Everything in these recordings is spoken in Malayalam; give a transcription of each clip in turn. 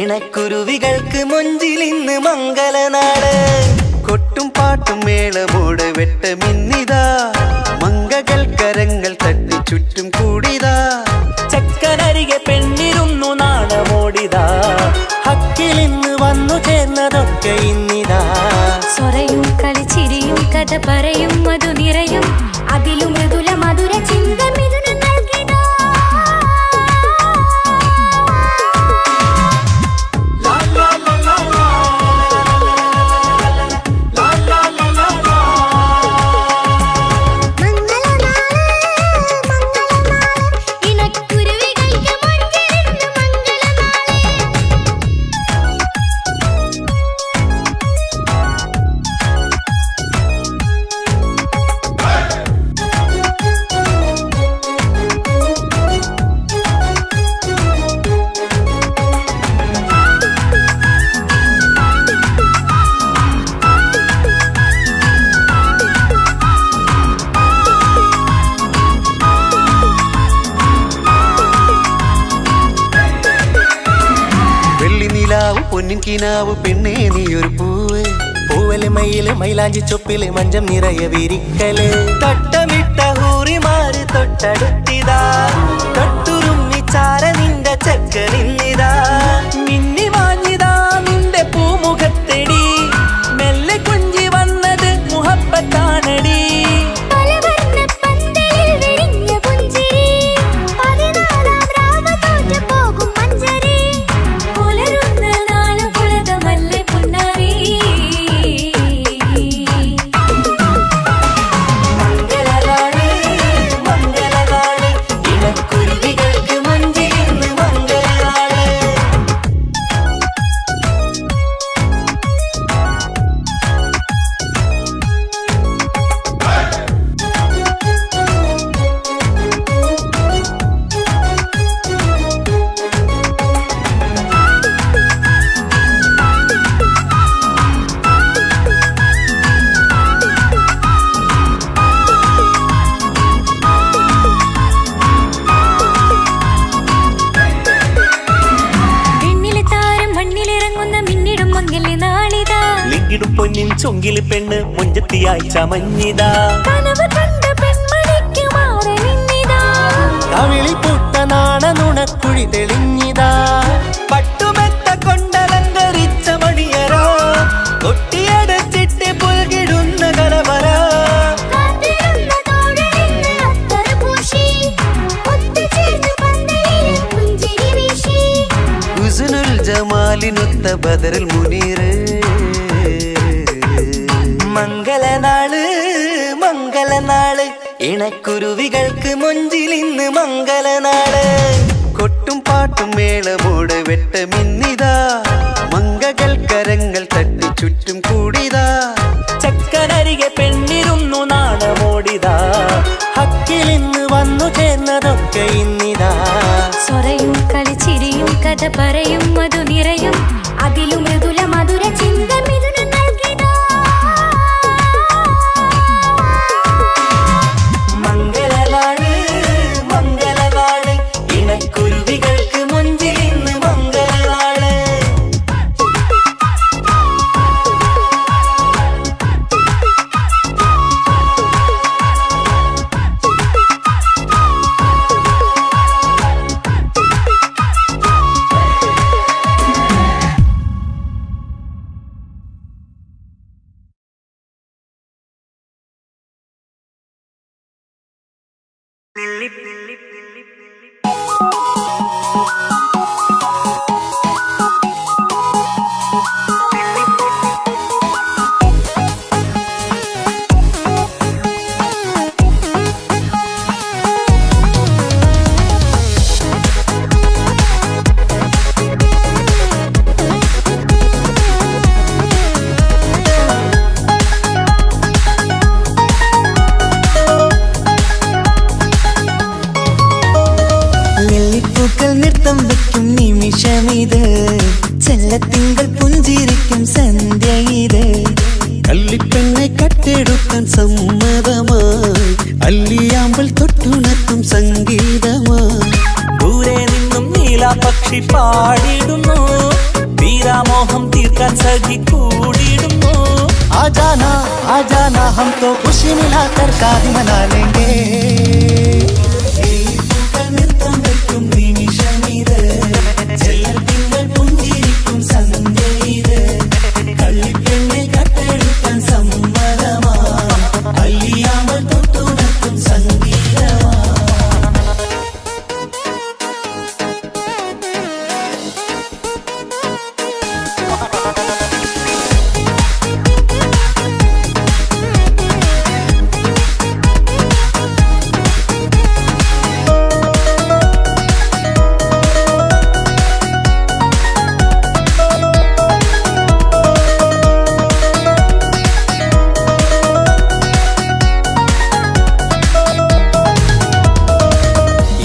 ഇണക്കുരുവികൾക്ക് മൊഞ്ചിലിന്ന് മംഗലനാട്. കൊട്ടും പാട്ടും മേളമോട് വെട്ടമിന്നിതാ, മംഗകൾ കരങ്ങൾ തട്ടി ചുറ്റും കൂടിതാ. ചക്കനരികെ പെണ്ണിരുന്നു നാണമോടിതാ, ഹക്കിലിന്ന് വന്നു ചേർന്നതൊക്കെ ഇന്നിതാ. സ്വരയും കളിച്ചിരിയും കഥ പറയും മധു നിറയും, അതിലും മൃദുല മധുര ചിന്ത മിഥുനം നൽകിതാ. പൊന്നിൻ കിനാവ് പെണ്ണേ നീയൊരു പൂവ്, പൂവല് മയില് മൈലാഞ്ചി ചൊപ്പില് മഞ്ചം നിറയെ വിരിക്കല്. തട്ടമിട്ട ഹൂറിമാര് തൊട്ടടുത്തിതാ, തൊട്ടുരുമ്മി ചാര നിന്റെ ചക്കനിന്നിതാ. മിന്നി മാഞ്ഞിതാ നിന്റെ പൂമുഖത്തെടി, മെല്ലെ കുഞ്ചി വന്നത് മുഹബത്താണടി. പൊന്നിൻ ചൊങ്കില് പെണ്ണ് മുഞ്ചത്തിയായി ചമഞ്ഞിതാ, കവിളിൽ പൂത്ത നാണ നുണക്കുഴി തെളിഞ്ഞിതാ. പട്ടുമെത്ത കൊണ്ടലങ്കരിച്ച മണിയരോ, കൊട്ടിയടച്ചിട്ട് പുൽകിടുന്ന കലവര. ഹുസ്നുൽ ജമാലിനൊത്ത ബദറുൽ മുനീറ്. മംഗലനാള് മംഗലനാള്, ഇണക്കുരുവികൾക്ക് മൊഞ്ചിലിന്ന് മംഗലനാള്. കൊട്ടും പാട്ടും മേളമോട് വെട്ടമിന്നിതാ, മംഗകൾ കരങ്ങൾ തട്ടി ചുറ്റും കൂടിതാ. ചക്കനരികെ പെണ്ണിരുന്നു നാണമോടിതാ, ഹക്കിലിന്ന് വന്നു ചേർന്നതൊക്കെ ഇന്നിതാ. സ്വരയും കളിച്ചിരിയും കഥ പറയും മധു നിറയും, അതിലും മൃദുല മധുര ചിന്ത മിഥുനം നൽകിതാ. മംഗലനാള് മംഗലനാള്, ഇണക്കുരുവികൾക്ക് മൊഞ്ചിലിന്ന് മംഗലനാള്. നിമിഷമിത്, ചെല്ലത്തിങ്കൾ പുഞ്ചിരിക്കും സന്ധ്യ ഇത്. കള്ളിപ്പെണ്ണെ കട്ടെടുക്കാൻ സമ്മതമായി, അല്ലിയാമ്പൽ തൊട്ടുണർത്തും സംഗീതമായി. ദൂരെ നിന്നും നീലാപക്ഷി പാടിടുന്നു, आ जाना हम तो खुशी मिलाकर शादी मना लेंगे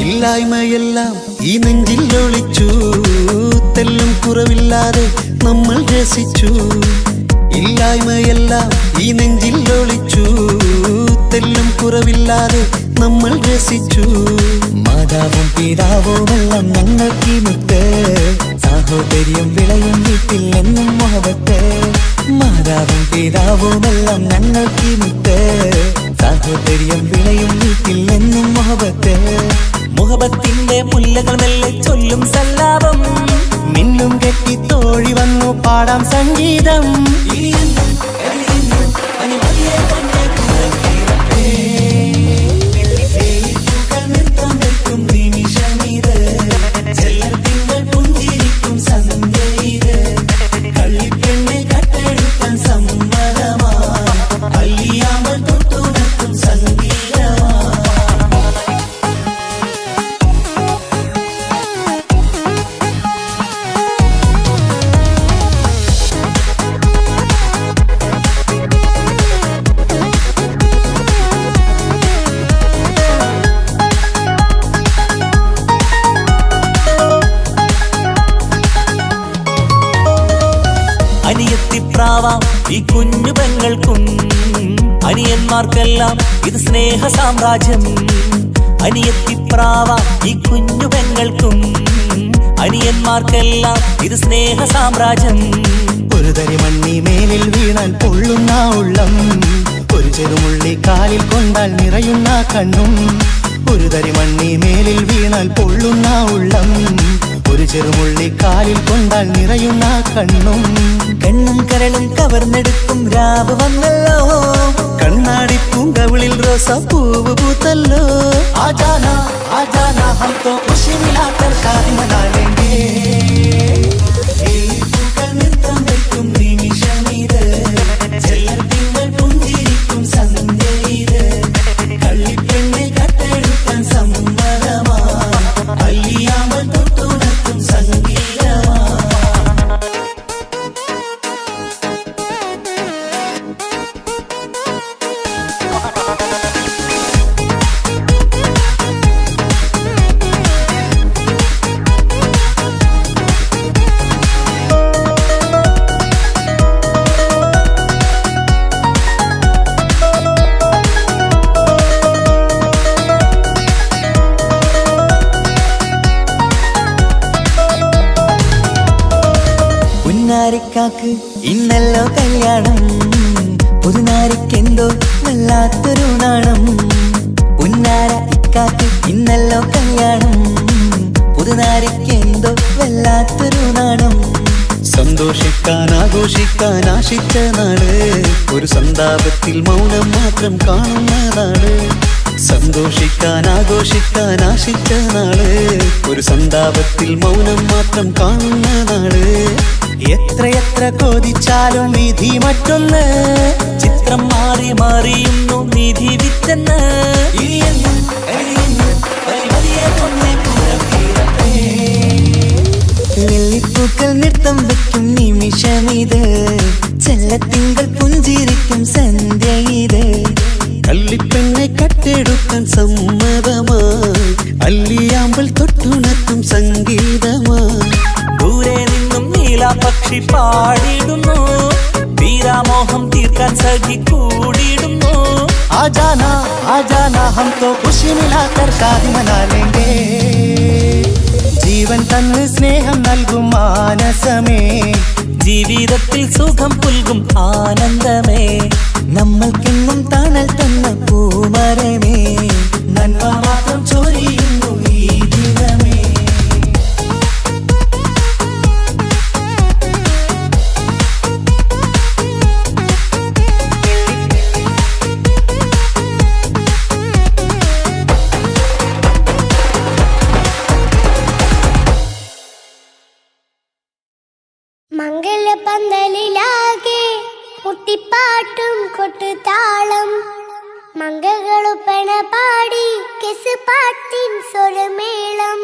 ഇല്ലായ്മയെല്ലാം ഈ നെഞ്ചിൽ ഒളിച്ചു തെല്ലും കുറവില്ലാതെ നമ്മൾ രസിച്ചു ഇല്ലായ്മയെല്ലാം ഈ നെഞ്ചിൽ ഒളിച്ചു തെല്ലും കുറവില്ലാതെ നമ്മൾ രസിച്ചു മാതാവും പിതാവുമെല്ലാം ഞങ്ങൾക്ക് മുത്ത് സാഹോദര്യം വിളയും വീട്ടിൽ എന്നും മുഹബത്ത് മാതാവും പിതാവുമെല്ലാം ഞങ്ങൾക്ക് മുത്ത് സാഹോദര്യം വിളയും വീട്ടിൽ എന്നും മുഹബത്ത് മുഹബത്തിന്റെ മുല്ലകൾ മെല്ലെ ചൊല്ലും സല്ലാപം മിന്നും കെട്ടി തോഴി വന്നു പാടാം സംഗീതം അനിയത്തിപ്രാവാം ഈ കുഞ്ഞു പെങ്ങൾക്കും അനിയന്മാർക്കെല്ലാം ഇത് സ്നേഹ സാമ്രാജ്യം അനിയത്തിപ്രാവാം ഈ കുഞ്ഞു പെങ്ങൾക്കും അനിയന്മാർക്കെല്ലാം ഇത് സ്നേഹ സാമ്രാജ്യം ഒരു തരി മണ്ണി മേലിൽ വീണാൽ പൊള്ളുന്ന ഉള്ളം ഒരു ചെറുമുള്ളി കാലിൽ കൊണ്ടാൽ നിറയുന്ന കണ്ണും ഒരു തരി മണ്ണി മേലിൽ വീണാൽ പൊള്ളുന്ന ഉള്ളം ഒരു ചെറുമുള്ളി കാലിൽ കൊണ്ടാൽ നിറയുന്ന കണ്ണും കണ്ണും കരളും കവർന്നെടുക്കും രാവ് വന്നല്ലോ കണ്ണാടി പൂങ്കവിളിൽ റോസാപ്പൂവ് പൂത്തല്ലോ ആജാനാ ആജാനാ ഹം തോ ഖുശി മിലാകർ ശാദി മനാ ലേംഗേ നൃത്തം വയ്ക്കും നിമിഷമിത് ചെല്ലർ തിങ്കൾ പുഞ്ചിരിക്കും സന്ധ്യ ഇത് കള്ളിപ്പെണ്ണെ കട്ടെടുക്കാൻ സമ്മതമാ അല്ലിയാമ്പൽ തൊട്ടുണർത്തും സംഗീതമാ പുന്നാരിക്കാക്ക് ഇന്നല്ലോ കല്യാണം പുതുനാരിക്കെന്തോ വല്ലാത്തൊരു നാണം പുന്നാര ഇക്കാക്ക് ഇന്നല്ലോ കല്യാണം പുതുനാരിക്കെന്തോ വല്ലാത്തൊരു നാണം സന്തോഷിക്കാൻ ആഘോഷിക്കാൻ ആശിച്ച നാട് ഒരു സന്താപത്തിൽ മൗനം മാത്രം കാണുന്ന നാട് സന്തോഷിക്കാൻ ആഘോഷിക്കാൻ ആശിച്ച നാട് ഒരു സന്താപത്തിൽ മൗനം മാത്രം കാണുന്ന നാട് എത്രയെത്ര കൊതിച്ചാലും വിധി മറ്റൊന്ന് ചിത്രം മാറി മാറിയുന്നു വിധി വിറ്റെന്ന് വെള്ളിപ്പൂക്കൾ നൃത്തം വെക്കും നിമിഷമിത് ചെല്ലത്തിങ്കൾ പുഞ്ചിരിക്കും സന്ധ്യ ഇത് കള്ളിപ്പെണ്ണെ കട്ടെടുക്കാൻ സമ്മതമായി അല്ലിയാമ്പൽ തൊട്ടുണർത്തും സംഗീതമായി ദൂരെ നിന്നും നീലാപക്ഷി പാടിടുന്നു വീരാമോഹം തീർക്കാൻ സഖി കൂടിയിടുന്നു ആജാനാ ആജാനാ ഹം തോ ഖുശി മിലാകർ ശാദി മനാ ലേംഗേ ജീവൻ തന്ന് സ്നേഹം നൽകും മാനസമേ ജീവിതത്തിൽ സുഖം പുൽകും ആനന്ദമേ മുട്ടിപ്പാട്ടും കൊട്ടുതാളം മംഗളൊപ്പന പാടി കെസ് പാട്ടിൻ സ്വരമേളം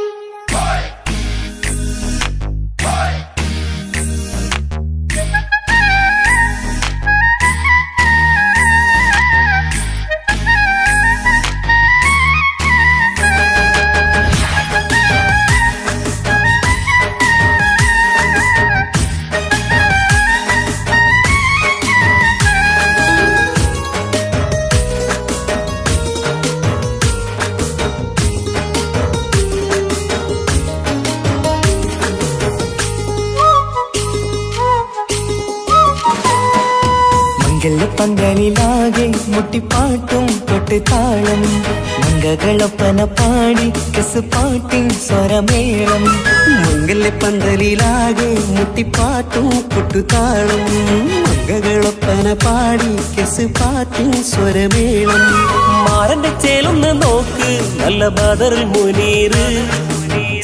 പന്തലിലാകെ മുട്ടിപ്പാട്ടും കൊട്ടുതാളം മംഗളൊപ്പന പാടി കെസ് പാട്ടിൻ സ്വരമേളം പന്തലിലാകെ മുട്ടിപ്പാട്ടും കൊട്ടുതാളം മംഗളൊപ്പന പാടി കെസ് പാട്ടിൻ സ്വരമേളം മാറന്റെ ചേലൊന്ന് നോക്ക് നല്ല ബദറുൽ മുനീറ്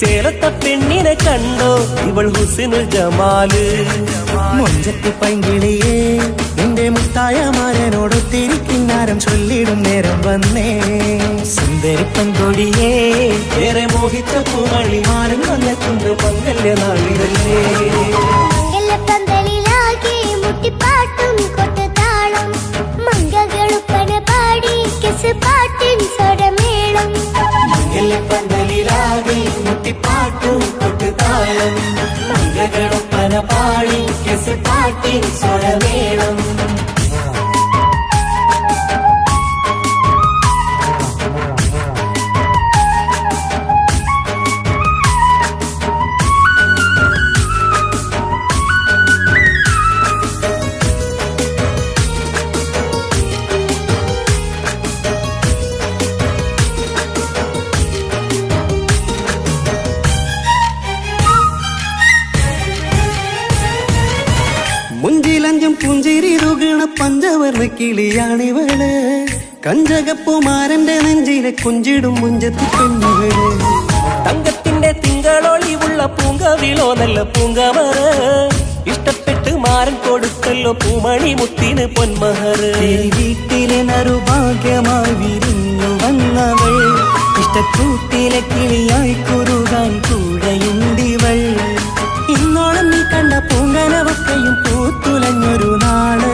ചേലത്ത പെണ്ണിനെ കണ്ടോ ഇവൾ ഹുസ്നുൽ ജമാല് മൊഞ്ചത്തി പൈങ്കിളിയേ നിന്റെ മുത്തായ മാരനോടൊത്തിരിക്കിന്നാരം ചൊല്ലിടും നേരം വന്നേ സുന്ദരി പെൺകൊടിയേ ഏറെ മോഹിച്ച പൂമണി മാരൻ വന്നെത്തുണ്ട് മംഗല്യ നാളിതല്ലേ പന്തലിലാകെ മുട്ടിപ്പാട്ടും കൊട്ടുതാളം മംഗളൊപ്പന പാടി കെസ് പാട്ടിൻ സ്വരമേളം പന്തലിലാകെ മുട്ടിപ്പാട്ടും കൊട്ടുതാളം മംഗളൊപ്പന പാടി കെസ് പാട്ടിൻ സ്വരമേളം മുഞ്ചിലഞ്ചും പുഞ്ചിരി തുകണ പഞ്ചവർണ്ണ കിളിയാണിവള് കഞ്ചകപ്പുമാരന്റെ നെഞ്ചിലെ കുഞ്ചിടും മുഞ്ചത്തി പെണ്ണുകള് തങ്കത്തിന്റെ തിങ്കളൊളിവുള്ള പൂങ്കവിളോ നല്ല പൂങ്കമറ ഇഷ്ടപ്പെട്ട് മാരൻ കൊടുത്തല്ലോ പൂമണി മുത്തിന് പൊന്മഹറ് വീട്ടിലെ നറുഭാഗ്യമായി വിരിഞ്ഞു വന്നവൾ ഇഷ്ടക്കൂട്ടിലെ കിളിയായി കുറുകാൻ കൂടെയുണ്ടിവൾ ഇന്നോളം നീ കണ്ട പൂങ്കനവക്കയും പൂത്തുലഞ്ഞൊരു നാള്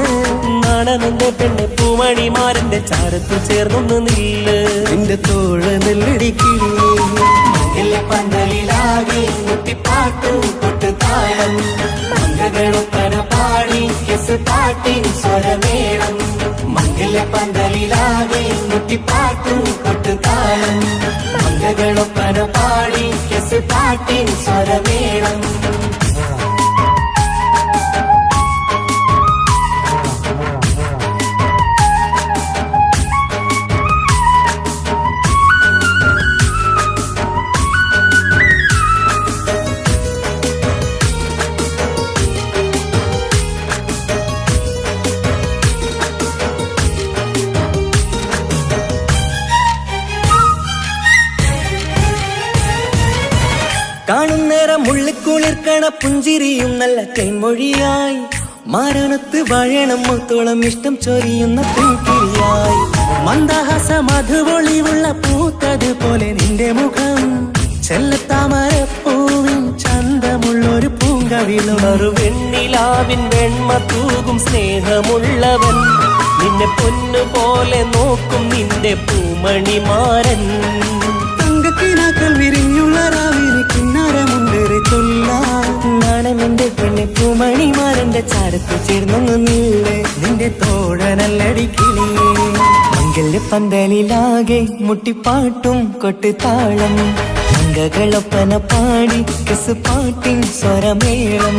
നാണമെന്റെ പെണ്ണ് പൂമണിമാരന്റെ ചാരത്തു ചേർന്നൊന്ന് നില്ല് നിന്റെ തോഴ നെല്ലടിക്കിളിയേ പന്തലിലാകെ മുട്ടിപ്പാട്ടും കൊട്ടുതാളം മംഗളൊപ്പന പാടി കെസ് പാട്ടിൻ സ്വരമേളം പന്തലിലാകെ മുട്ടിപ്പാട്ടും കൊട്ടുതാളം മംഗളൊപ്പന പാടി കെസ് പാട്ടിൻ സ്വരമേളം കാണുന്നേരം മുള്ളിക്കുളിർക്കണ പുഞ്ചിരിയും നല്ല കൈമൊഴിയായി മാരണത്ത് വാഴണം മുത്തോളം ഇഷ്ടം ചൊരിയുന്ന പെൺകിളിയായി മന്ദഹാസ മധുപൊളിവുള്ള പൂത്തതുപോലെ നിന്റെ മുഖം ചെല്ലത്താമരപ്പൂവിൻ ചന്തമുള്ളൊരു പൂങ്കവിളും വെണ്ണിലാവിൻ വെണ്മ തൂകും സ്നേഹമുള്ളവൻ നിന്നെ പൊന്നുപോലെ നോക്കും നിന്റെ പൂമണിമാരൻ തങ്കത്തിനാക്കൾ വിരിഞ്ഞുള്ള രാവിലെ കിന്നാരമുണ്ടേറെ നാണമെന്റെ പെണ്ണെ പൂമണിമാരന്റെ ചാരത്ത് ചേർന്നൊന്നു നീളെ നിന്റെ തോഴനല്ലടിക്കിളിയേ മംഗല്യപ്പന്തലിലാകെ മുട്ടിപ്പാട്ടും കൊട്ടുതാളം മംഗളൊപ്പന പാടി കെസ് പാട്ടിൻ സ്വരമേളം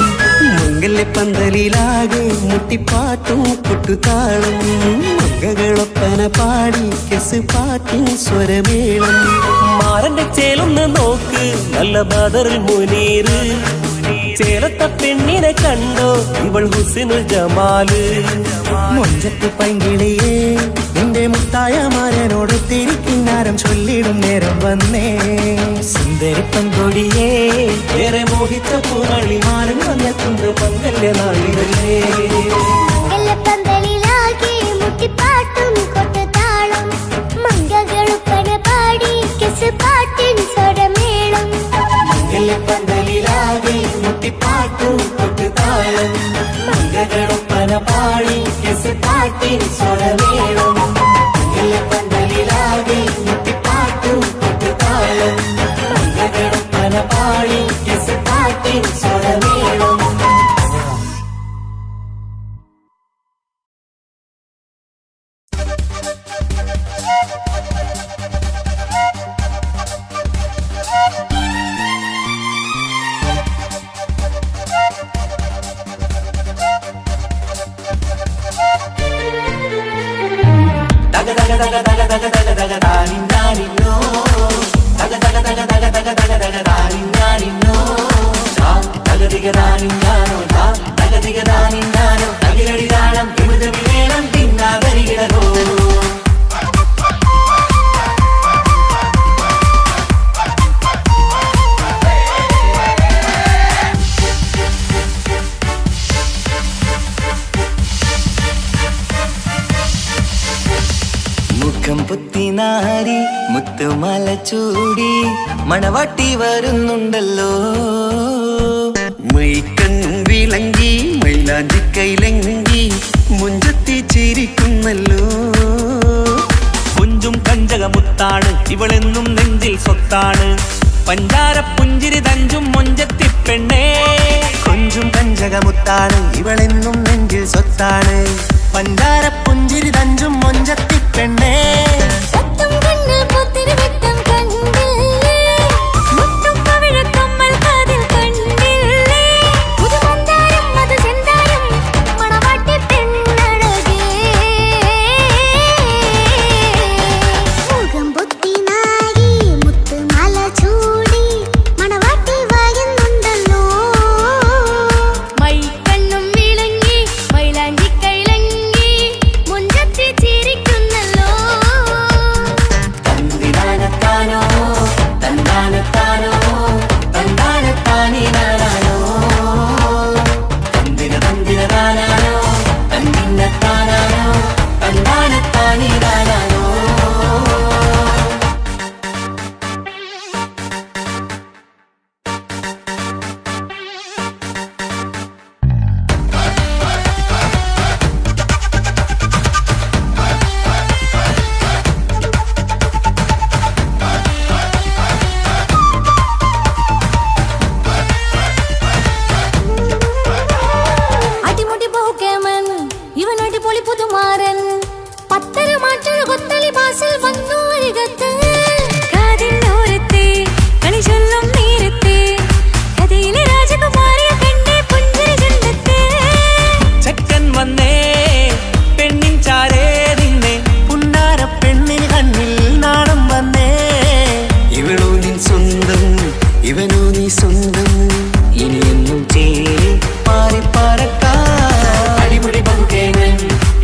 മംഗല്യപ്പന്തലിലാകെ മുട്ടിപ്പാട്ടും കൊട്ടുതാളം മംഗളൊപ്പന പാടി കെസ് പാട്ടിൻ സ്വരമേളം മാറന്റെ ചേലൊന്ന് നോക്ക് നല്ല ബദറുൽ മുനീറ് ചേലത്ത പെണ്ണിനെ കണ്ടോ ഇവൾ ഹുസ്നുൽ ജമാല് മൊഞ്ചത്തി പൈങ്കിളിയേ നിന്റെ മുത്തായ മാരനോടൊത്തിരിക്കിന്നാരം ചൊല്ലിടും നേരം വന്നേ സുന്ദരി പെൺകൊടിയേ ഏറെ മോഹിച്ച പൂമണി മാരൻ വന്നെത്തുണ്ട് മംഗല്യ നാളിതല്ലേ പാട്ടിന് സ്വരമേളം പന്തലിലാകെ മുട്ടിപ്പാട്ടും കൊട്ടുതാളം പല പാടി പാട്ടിന് സ്വരമേളം. പുത്തിനാരി മുത്തുമല ചൂടി മണവാട്ടി വരുന്നുണ്ടല്ലോ. മൈക്കണ്ണും വിളങ്ങി മൈലാഞ്ചി കൈലങ്ങി മുഞ്ചത്തി ചിരിക്കുന്നല്ലോ. കുഞ്ചും കഞ്ചകമുത്താണ് ഇവളെന്നും നെഞ്ചിൽ സ്വത്താണ്. പഞ്ചാര പുഞ്ചിരി തഞ്ചും മൊഞ്ചത്തി പെണ്ണേ. കൊഞ്ചും കഞ്ചകമുത്താണ് ഇവളെന്നും നെഞ്ചിൽ സ്വത്താണ്. പഞ്ചാര പുഞ്ചിരി തഞ്ചും മൊഞ്ചത്തി പെണ്ണേ.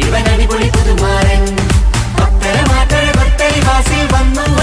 ഇവൻ അടിപൊളി പുതുമാരൻ. പത്തര മാറ്റഴ കൊത്തലി വാസിൽ വന്നു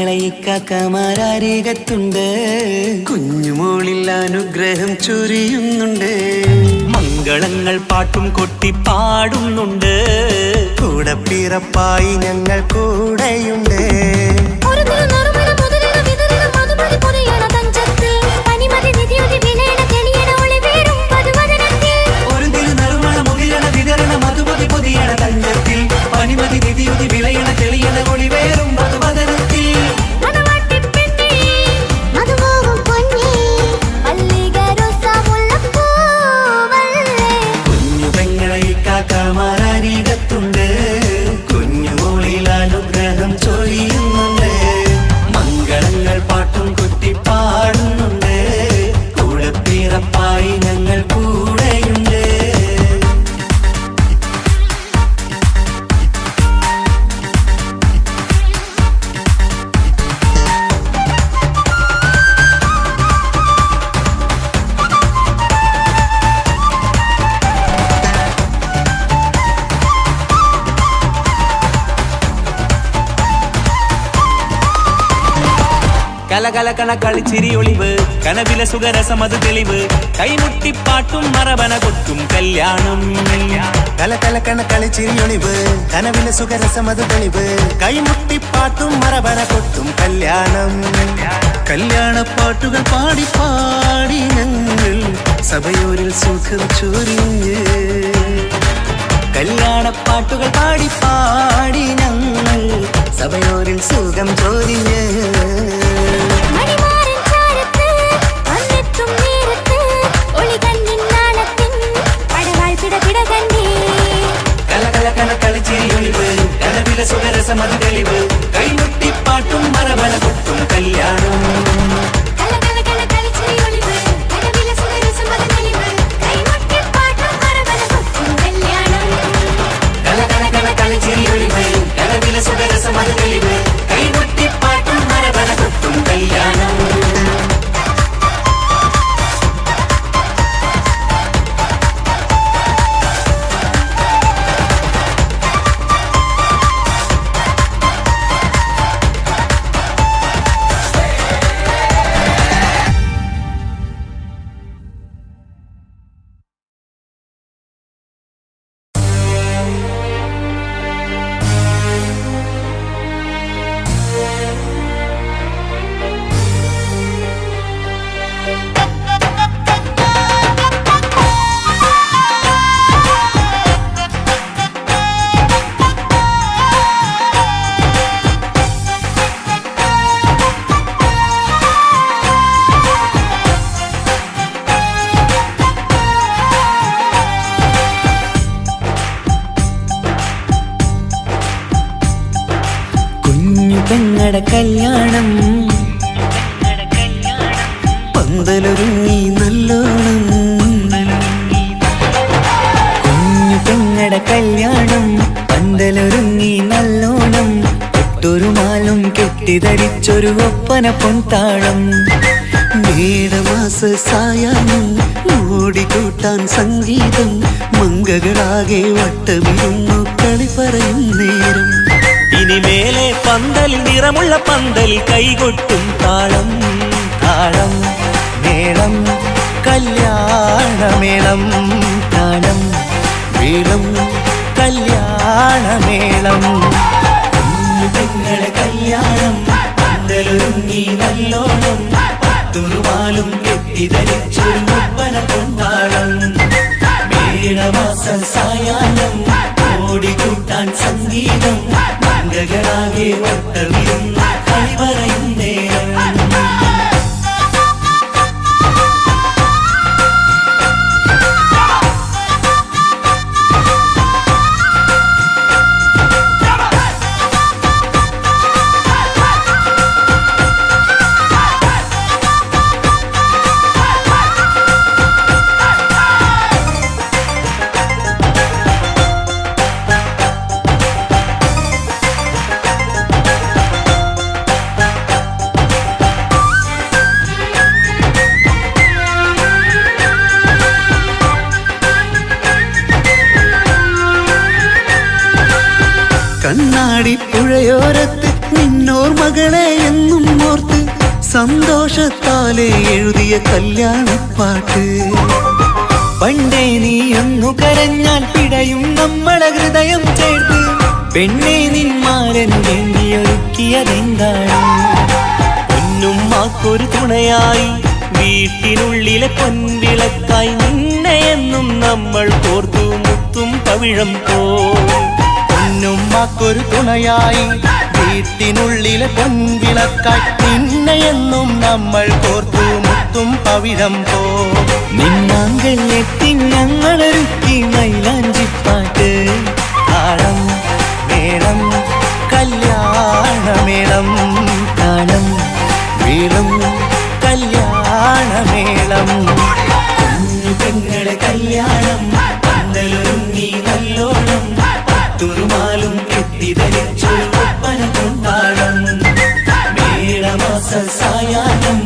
പെങ്ങളെ ഇക്കാക്കമാരരികത്തുണ്ട്. കുഞ്ഞുമോളിൽ അനുഗ്രഹം ചൊരിയുന്നുണ്ട്. മംഗളങ്ങൾ പാട്ടും കൊട്ടി പാടുന്നുണ്ട്. കൂടെ പിറപ്പായി ഞങ്ങൾ കൂടെയുണ്ട്. ഒരു തിരുനറുമണ മുതലിന വിതരണ മധുമതി പൊതിയണ തഞ്ചത്തിൽ പനിമതി നിധിയൊതി വിലയണ തെളിയണ ഒളിവേറും മധുവദനത്തിൽ. ഒരു തിരുനറുമണ മുകിരണ വിതരണ മധുമതി പൊതിയണ തഞ്ചത്തിൽ പനിമതി നിധിയുതി വിളയണ തെളിയണ ഒളിവേറും മധുവദനത്തിൽ. മണവാട്ടിപ്പെണ്ണേ മധുവാകും പൊന്നേ മല്ലികരോസാമുല്ലപ്പൂവല്ലേ. കുഞ്ഞു പെങ്ങളെ ഇക്കാക്കമാരരികത്തുണ്ട്. കുഞ്ഞുമോളിൽ അനുഗ്രഹം ചൊരിയുന്നുണ്ട്. മംഗളങ്ങൾ പാട്ടും കുത്തി പാടുന്നുണ്ട്. കൂടെ പിറപ്പായി ഞങ്ങൾ കൂടെയുണ്ട്. കലകലകണ കളിച്ചിരി ഒളിവ് കനവില സുഖരസമത് തെളിവ് കൈമുട്ടിപ്പാട്ടും മറവന കൊട്ടും കല്യാണം. കലകലക്കണ കളിച്ചിരിയൊളിവ് കനവിലെ സുഖരസമത് തെളിവ് കൈമുട്ടിപ്പാട്ടും മറവന കൊട്ടും കല്യാണം. കല്യാണപ്പാട്ടുകൾ പാടി പാടി ഞങ്ങൾ സഭയോരിൽ സുഖം ചൊരിഞ്ഞ്. കല്യാണപ്പാട്ടുകൾ പാടി പാടി ഞങ്ങൾ സഭയോരിൽ സുഖം ചൊരിഞ്ഞ്. മണിമാരൻ ചാരത്ത് വന്നെത്തും നേരത്ത് ഒളികണ്ണിൻ നാളത്തിൻ പടവാൾ പിടപിട കണ്ടേ. കലകലകണ കളിച്ചിരിയൊളിവ് കനവിലെ സുഖരസമത് തെളിവ് കൈമുട്ടിപ്പാട്ടും മറവന കൊട്ടും കല്യാണം. കലകലകണ കളിച്ചിരിയൊളിവ് കനവിലെ സുഖരസമത് തെളിവ് കൈമുട്ടിപ്പാട്ടും മറവന കൊട്ടും കല്യാണം. കലകലകണ കളിച്ചിരിയൊളിവ് കനവിലെ സുഖരസമത് തെളിവ് കൈമുട്ടിപ്പാട്ടും മറവന കൊട്ടും കല്യാണം. പെങ്ങടെ കല്യാണം പന്തലൊരുങ്ങി നല്ലോണം. കുഞ്ഞു പെങ്ങടെ കല്യാണം പന്തലൊരുങ്ങി നല്ലോണം. ഒട്ടൊരു മാലും കെട്ടിധരിച്ചൊരു ഒപ്പന പൊൻതാളം. മേടമാസ സായാഹ്നം ഓടിക്കൂട്ടാൻ സംഗീതം. മംഗകളാകെ വട്ടമിരുന്നു കളി പറയും നേരം. ഇനിമേലെ പന്തലിൽ നിറമുള്ള പന്തലിൽ കൈകൊട്ടും താളം. താളം മേളം കല്യാണമേളം താളം മേളം കല്യാണമേളം. കുഞ്ഞു പെങ്ങളെ കല്യാണം പന്തലൊരുങ്ങി നല്ലോണം. പത്തുറുമാലും കെട്ടിധരിച്ചൊരു ഒപ്പന പൊൻതാളം. മേടമാസ സായാഹ്നം ഓടിക്കൂട്ടാൻ സംഗീതം. മംഗകളാകെ വട്ടമിരുന്ന് കളി പറയും നേരം. കണ്ണാടി പുഴയോരത്ത് നിന്നോർമകളെ എന്നും ഓർത്ത് സന്തോഷത്താലെ എഴുതിയ കല്യാണപ്പാട്ട്. പണ്ടേ നീ ഒന്നു കരഞ്ഞാൽ പിടയും നമ്മളെ ഹൃദയം ചേർത്ത് പെണ്ണെ നിന്മാരൻ വേണ്ടിയൊരുക്കിയതെന്താണ്? പൊന്നുമ്മാക്കൊരു തുണയായി വീട്ടിനുള്ളിലെ പൊൻവിളക്കായി നിന്നെ എന്നും നമ്മൾ കോർത്തു മുത്തും പവിഴം പോ. പൊന്നുമ്മാക്കൊരു തുണയായി വീട്ടിനുള്ളിലെ പൊൻവിളക്കായി നിന്നെ എന്നും നമ്മൾ കോർത്തു മുത്തും പവിഴം പോ. നിന്നാങ്കൾ എത്തി ഞങ്ങളൊരുക്കി മൈലാഞ്ചിപ്പാട്ട്. താളം മേളം കല്യാണമേളം, താളം മേളം കല്യാണമേളം. കുഞ്ഞു പെങ്ങളെ കല്യാണം പന്തലൊരുങ്ങി നല്ലോണം പട്ടുറുമാലും കെട്ടിധരിച്ചൊരു ഒപ്പന കൊണ്ടാടം. മേളമാസ സായാഹ്നം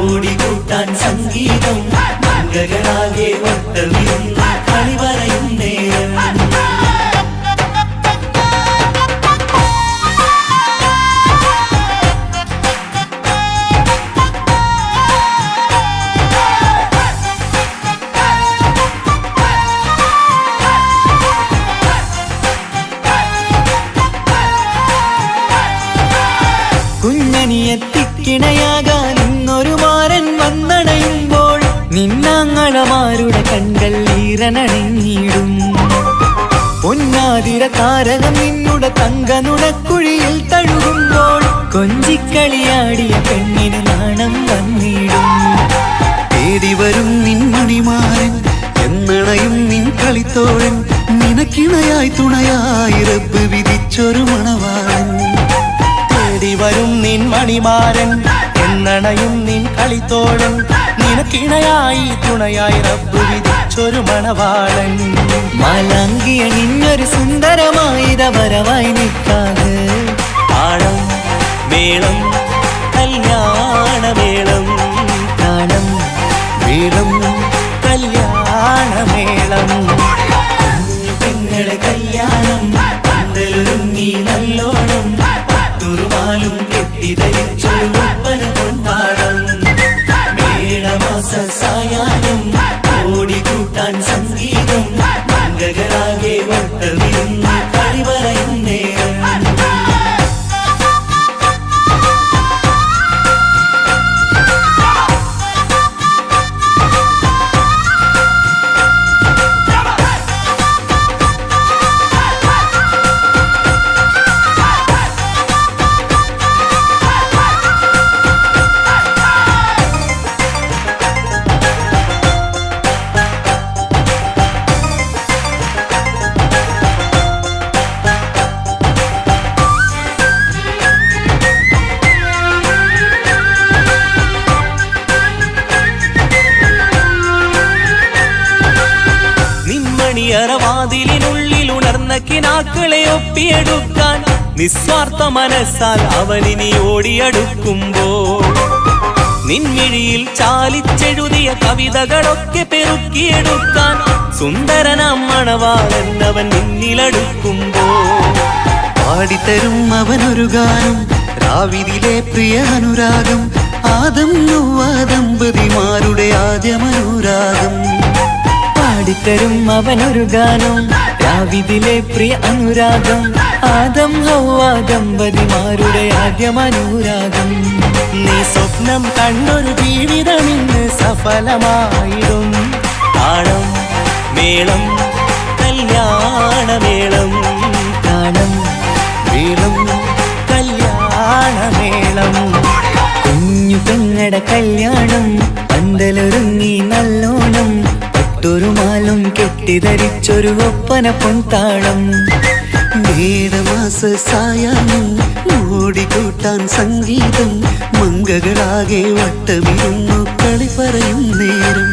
ഓടിക്കൂട്ടാൻ സംഗീതം മംഗളാകെ വട്ടമിരുന്ന കളി പറയും നേരം. കുഞ്ഞനിയെത്തിക്കിണയാകാൻ ഇന്നൊരു മാരൻ വന്നണയുമ്പോൾ നിന്നാങ്ങളമാരുടെ കൺകൾ ഈറനണിഞ്ഞിടും. പൊന്നാതിര താരകം നിന്നുടെ തങ്ക നുണക്കുഴിയിൽ തഴുകുമ്പോൾ കൊഞ്ചിക്കളിയാടിയ പെണ്ണിന് നാണം വന്നിടും. തേടി വരും നിൻമണിമാരൻ എന്നണയും നിൻ കളിത്തോഴൻ നിനക്കിണയായി തുണയായി റബ്ബ് വിധിച്ചൊരു മണവാളൻ. തേടി വരും നിൻ മണിമാരൻ എന്നണയും നിൻ കളിത്തോഴൻ നിനക്കിണയായി തുണയായി റബ്ബ് വിധിച്ചൊരു മണവാളൻ. മാലാങ്കിയ നിന്നൊരു സുന്ദരമായിത വരവായി നിൽക്കാതെ. താളം മേളം കല്യാണമേളം, താളം മേളം കല്യാണമേളം. പെങ്ങളെ കല്യാണം പന്തലൊരുങ്ങി നല്ലോണം പട്ടുറുമാലും കെട്ടിധരിച്ചൊരു ഒപ്പന കൊണ്ടാടം. മേളമാസ സായാഹ്നം ഓടിക്കൂട്ടാൻ സംഗീതം മംഗളാകെ വട്ടമിരുന്ന കളി പറയും നേരം. വാതിലിനുള്ളിൽ ഉണർന്ന കിനാക്കളെ ഒപ്പിയെടുക്കാൻ നിസ്വാർത്ഥ മനസ്സാൽ അവനിനി ഓടിയടുക്കുമ്പോൾ നിൻമിഴിയിൽ ചാലിച്ചെഴുതിയ കവിതകളൊക്കെ പെറുക്കിയെടുക്കാൻ സുന്ദരനാം മണവാളൻ അവൻ നിന്നിലടുക്കുമ്പോൾ പാടിത്തരും അവനൊരു ഗാനം രാവിതിലെ പ്രിയ അനുരാഗം ആദം നൊവ്വ ദമ്പതിമാരുടെ ആദ്യമനുരാഗം. പാടിത്തരും അവനൊരു ഗാനം രാവിതിലെ പ്രിയ അനുരാഗം ആദം ഹൗവ ദമ്പതിമാരുടെ ആദ്യമനുരാഗം. നീ സ്വപ്നം കണ്ടൊരു ജീവിതം ഇന്ന് സഫലമായിടും. താളം മേളം കല്യാണമേളം, താളം മേളം കല്യാണമേളം. കുഞ്ഞു പെങ്ങടെ കല്യാണം പന്തലൊരുങ്ങി നല്ലോണം പട്ടുറുമാലും കെട്ടിധരിച്ചൊരു ഒപ്പന പൊൻതാളം. മേടമാസ സായാഹ്നം ഓടിക്കൂട്ടാൻ സംഗീതം മംഗളാകെ വട്ടമിരുന്നു കളി പറയും നേരം.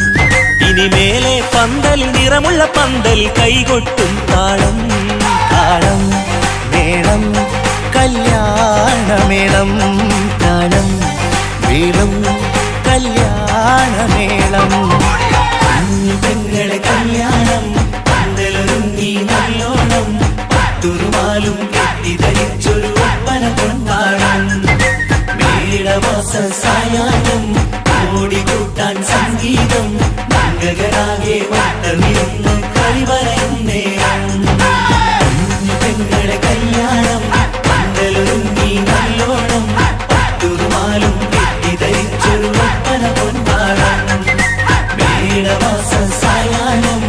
ഇനിമേലെ പന്തൽ നിറമുള്ള പന്തൽ കൈകൊട്ടും താളം. താളം മേളം കല്യാണമേളം, താളം മേളം കല്യാണമേളം. പെങ്ങളെ കല്യാണം പന്തലൊരുങ്ങി നല്ലോണം പട്ടുറുമാലും കെട്ടിധരിച്ചൊരു ഒപ്പന കൊണ്ടാടം. മേടമാസ സായാഹ്നം ഓടിക്കൂട്ടാൻ സംഗീതം മംഗളാകെ വട്ടമിരുന്ന് കളിവരയും നേരം പെങ്ങളെ കല്യാണം പന്തലൊരുങ്ങി നല്ലോണം പട്ടുമാലും കെട്ടിധരിച്ചൊരു ഒപ്പന കൊണ്ടാടാം മേടമാസ സായാഹ്നം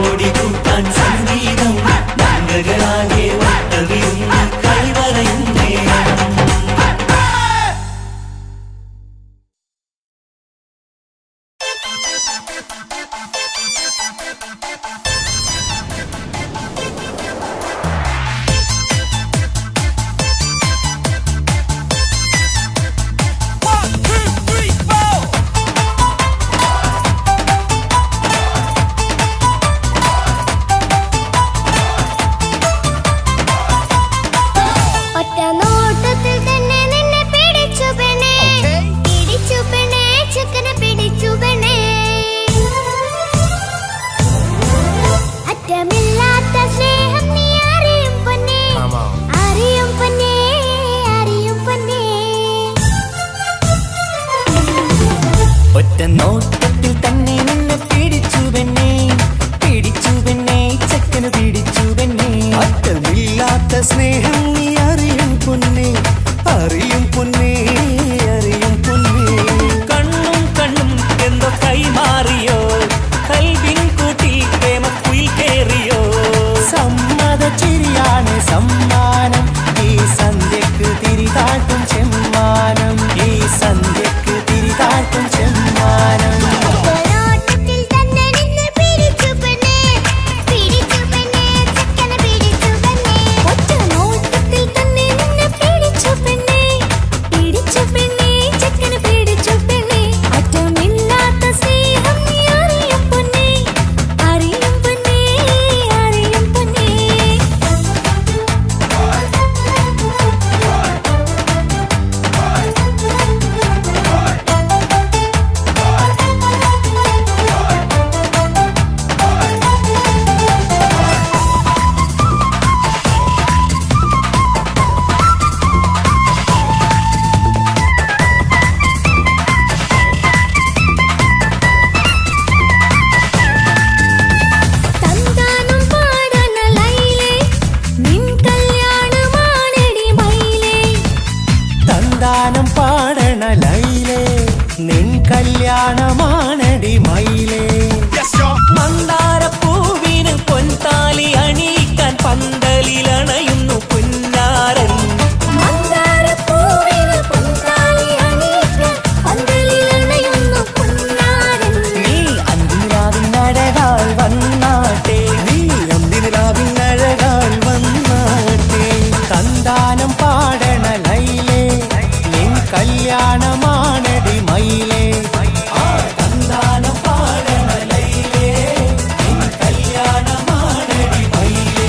ഓടിക്കൂട്ടാൻ സംഗീതം മംഗളാകെ വട്ടമിരുന്ന് കളിവരയും നേരം ഒറ്റ നോട്ടത്തിൽ തന്നെ നിന്നെ പിടിച്ചു പെണ്ണേ പിടിച്ചു പെണ്ണേ ചെക്കനെ പിടിച്ചു പെണ്ണേ അറ്റമില്ലാത്ത സ്നേഹം നീ അറിയും പൊന്നേ അറിയും പൊന്നേ അറിയും പൊന്നേ ഒറ്റ നോട്ടത്തിൽ തന്നെ നിന്നെ പിടിച്ചു പെണ്ണേ ചെക്കന് പിടിച്ചു പെണ്ണേ അറ്റമില്ലാത്ത സ്നേഹം നീ അറിയും പൊന്നേ അറിയും പൊന്നേ അറിയും പൊന്നേ കണ്ണും കണ്ണും എന്തോ കൈമാറിയോ കൽവിൻ കൂട്ടിൽ പ്രേമക്കുയിൽ കേറിയോ സമ്മത ചിരിയാണ് സമ്മാനം ഈ സന്ധ്യക്ക് തിരിതാട്ടും ചെമ്മാനം ഈ സന്ധ്യക്ക് തിരിതാട്ടും ചെമ്മാനം നോട്ടത്തിൽ തന്നെ നിന്നെ പിടിച്ചു പെണ്ണേ ചെക്കനെ പിടിച്ചു പെണ്ണേ ഒറ്റ നോട്ടത്തിൽ തന്നെ നിന്നെ പിടിച്ചു പെണ്ണേ ചെക്കനെ പിടിച്ചു പെണ്ണേ അറ്റമില്ലാത്ത സ്നേഹം നീ അറിയും പൊന്നേ അറിയും പൊന്നേ അറിയും പൊന്നേ തന്താനം പാടണ ലൈലേ നിൻ കല്യാണമാണെടി മൈലേ തന്താനം പാടണ ലൈലേ നിൻ കല്യാണമാണടി മയിലേ മന്ദാരപ്പൂവിന് പൊൻതാലി അണിയിക്കാൻ പന്തലിലണയുന്നു പുന്നാരൻ മന്ദാരപ്പൂവിന് പൊൻതാലി അണിയിക്കാൻ പന്തലിലണയുന്നു പൊന്നാരൻ നീ അന്തിരാവിനഴകാൽ വന്നാട്ടെ തന്താനം പാടണ ലൈലേ നിൻ കല്യാണമാണടി മയിലേ തന്താനം പാടണ ലൈലേ നിൻ കല്യാണമാണടി മയിലേ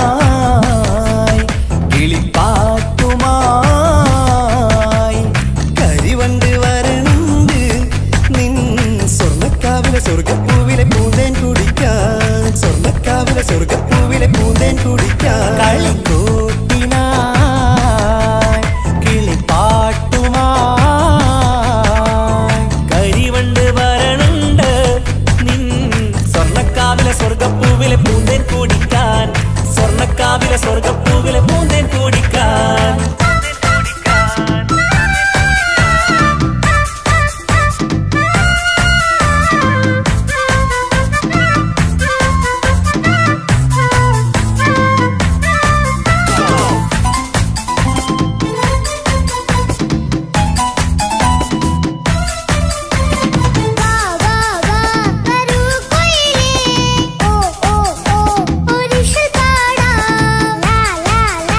കളിക്കൂത്തിനായി കിളിപ്പാട്ടുമായി കരിവണ്ട് വരണ്ട് നിൻ സ്വർണ്ണക്കാവിലെ സ്വർഗപ്പൂവിലെ പൂന്തേൻ കുടിക്കാൻ സ്വർണ്ണക്കാവിലെ സ്വർഗപ്പൂവിലെ പൂന്തേൻ കുടിക്കാൻ കളിക്കൂത്തിനായി കിളിപ്പാട്ടുമായി കരിവണ്ട് വരണുണ്ട് നിൻ സ്വർണ്ണക്കാവിലെ സ്വർഗപ്പൂവിലെ പൂന്തേൻ കുടിക്കാൻ സ്വർണ്ണക്കാവിലെ സ്വർഗപ്പൂവിലെ പൂന്തേൻ കുടിക്കാൻ വരൂ കൊയിലേ ഓ ഓ ഓ ഒരിഷൽ പാടാം ലാ ലാ ലാ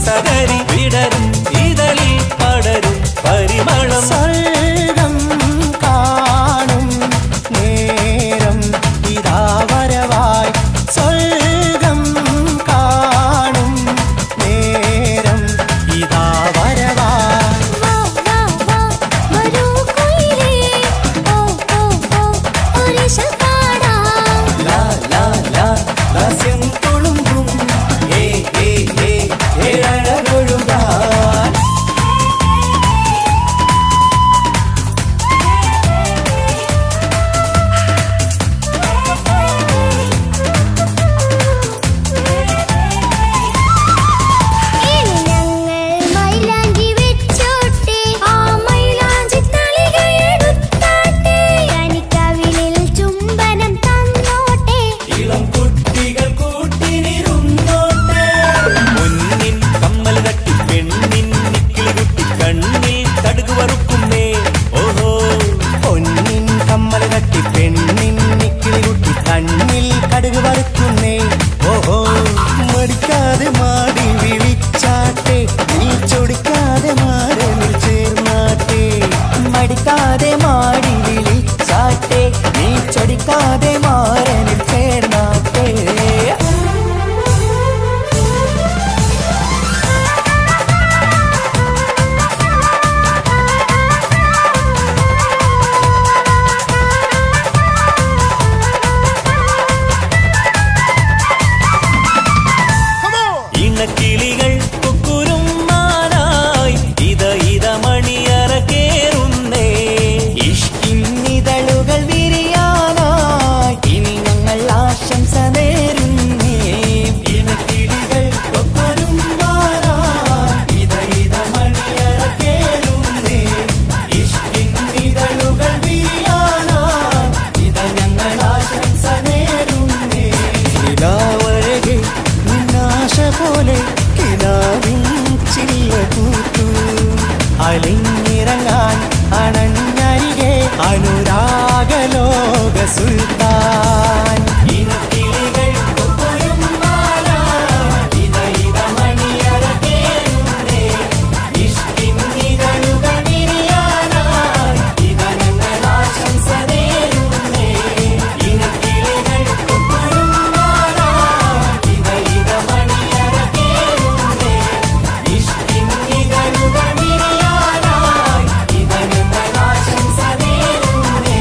സഗരി വിടരും ഇതളിൽ പടരും പരിമളം സ്വർഗം കാണും നേരം ഇതാ വരവായി സ്വർഗം കാണും നേരം ഇതാ വരവായി വാ വാ വാ വരൂ കുയിലേ ഓ ഓ ഓ ഒരിശൽ പാടാം ലാ ലാ ലാ ലാസ്യം തുളുമ്പും ഏ ഏ ഏ ഏഴഴകൊഴുകാൻ ഇനി ഞങ്ങൾ മൈലാഞ്ചി വെച്ചോട്ടെ ആ മൈലാഞ്ചി തളിക എടുത്താട്ടെ കനിക്കവിളിൽ ചുംബനം തന്നോട്ടെ ഇളം കുട്ടികൾ കൂട്ടിനിരുന്നോട്ടെ മുന്നിൻ കമ്മൽ തട്ടി പെണ്ണിൻ നിക്കിളി കുട്ടി കണ്ണിൽ കടുക് വറുക്കുന്നേ ഓഹോ പൊന്നിൻ കമ്മൽ കട്ടി പെണ്ണിൻ നിക്കിളി കുട്ടി കണ്ണിൽ കടുക് വറുക്കുന്നേ ഓഹോ മടിക്കാതെ മാടി വിളിച്ചാട്ടെ നീ ചൊടിക്കാതെ മാറിൽ ചേർന്നാട്ടെ മടിക്കാതെ മാടി വിളിച്ചാട്ടെ നീ ചൊടിക്കാതെ മാറിൽ ചേർന്നാട്ടെ ഇണക്കിളികൾ കുക്കുരും മാനായി ഇത മണിയറ കേറുന്നേ ഇഷ്കിന്നിതളുകൾ വിരിയാനായി ഇനി ഞങ്ങൾ ആശംസ നേരുന്നേ ഇണക്കിളികൾ ഒപ്പരും മാറായി ഇത മണിയറ കേറുന്നേ ഇഷ്കിന്നിതളുകൾ വിരിയാനായി ഇത ഞങ്ങൾ ആശംസ നേരുന്നേ നിലാവഴകെ നിന്നാശ പോലെ കിനാവിൻ ചില്ല കൂത്തു അലിഞ്ഞിറങ്ങാൻ അണഞ്ഞരികെ അനുരാഗലോക സുൽത്താൻ ഇനക്കിളികൾ ഒപ്പരും മാറായി ഇത മണിയറ കേറുന്നേ ഇഷ്കിന്നിതളുകൾ വിരിയാനായി ഇത ഞങ്ങൾ ആശംസ നേരുന്നേ ഇനക്കിളികൾ ഒപ്പരും മാറായി ഇത മണിയറ കേറുന്നേ ഇഷ്കിന്നിതളുകൾ വിരിയാനായി ഇത ഞങ്ങൾ ആശംസ നേരുന്നേ